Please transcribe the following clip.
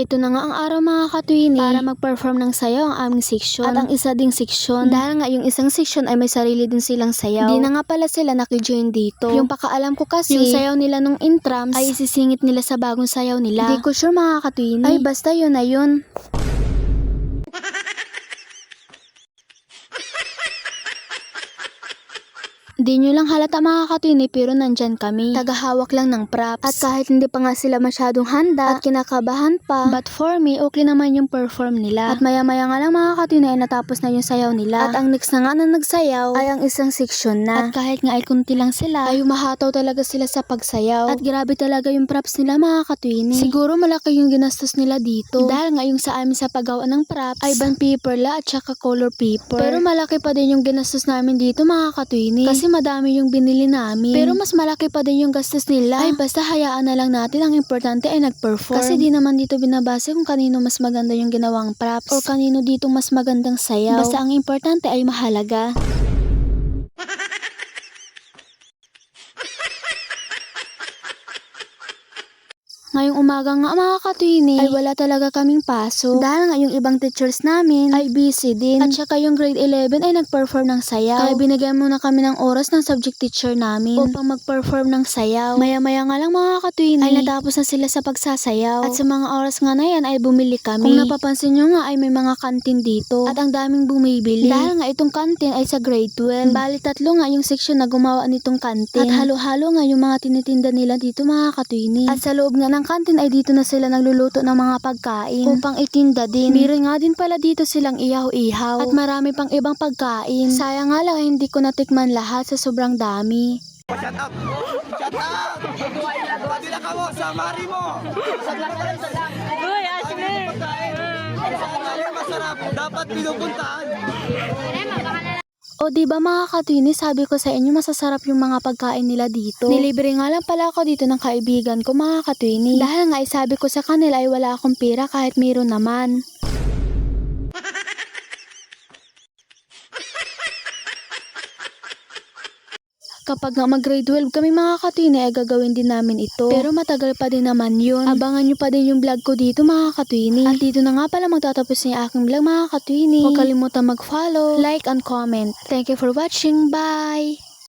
Ito na nga ang araw mga katwini para mag-perform ng sayaw ang aming section at ang isa ding section. Dahil nga yung isang section ay may sarili din silang sayaw. Di na nga pala sila nakijoin dito. Yung pakaalam ko kasi, yung sayaw nila nung intrams ay isisingit nila sa bagong sayaw nila. Di ko sure mga katwini. Ay basta yun na yun. Di nyo lang halata mga katwini pero nandyan kami. Tagahawak lang ng props. At kahit hindi pa nga sila masyadong handa at kinakabahan pa, but for me, okay naman yung perform nila. At maya maya nga lang mga katwini ay natapos na yung sayaw nila. At ang next na nga na nagsayaw ay ang isang section na. At kahit nga ay kunti lang sila, ay umahataw talaga sila sa pagsayaw. At grabe talaga yung props nila mga katwini. Siguro malaki yung ginastos nila dito. Dahil nga yung sa amin sa paggawa ng props ay band paper la at saka color paper. Pero malaki pa din yung ginastos namin dito mga katwini. Kasi madami yung binili namin. Pero mas malaki pa din yung gastos nila. Ay basta hayaan na lang natin, ang importante ay nag-perform. Kasi di naman dito binabase kung kanino mas maganda yung ginawang props o kanino dito mas magandang sayaw. Basta ang importante ay mahalaga. Ngayong umaga nga mga katwini ay wala talaga kaming pasok dahil nga yung ibang teachers namin ay busy din at saka yung grade 11 ay nag-perform ng sayaw. Kaya binigyan muna kami ng oras ng subject teacher namin upang mag-perform ng sayaw. Maya-maya nga lang mga katwini ay natapos na sila sa pagsasayaw at sa mga oras nga na yan ay bumili kami. Kung napapansin nyo nga ay may mga kantin dito at ang daming bumibili dahil nga itong kantin ay sa grade 12. Bali tatlo nga yung section na gumawa nitong kantin at halo-halo nga yung mga tinitinda nila dito mga katwini. At sa loob nga ng kantin ay dito na sila nagluluto ng mga pagkain upang itinda din. Meron nga din pala dito silang ihaw-ihaw at marami pang ibang pagkain. Sayang nga lang hindi ko natikman lahat sa sobrang dami. Shut up! Shut up! Pagila ka mo sa mari mo! Uy, Ashley! Masarap, dapat pinupuntahan. O diba mga katwini, sabi ko sa inyo masasarap yung mga pagkain nila dito. Nilibre nga lang pala ako dito ng kaibigan ko mga katwini. Dahil nga sabi ko sa kanila ay wala akong pera kahit mayroon naman. Kapag nga mag-grade 12 kami mga katwini ay gagawin din namin ito. Pero matagal pa din naman yun. Abangan nyo pa din yung vlog ko dito mga katwini. At dito na nga pala magtatapos yung aking vlog mga katwini. Huwag kalimutan mag-follow, like, and comment. Thank you for watching. Bye!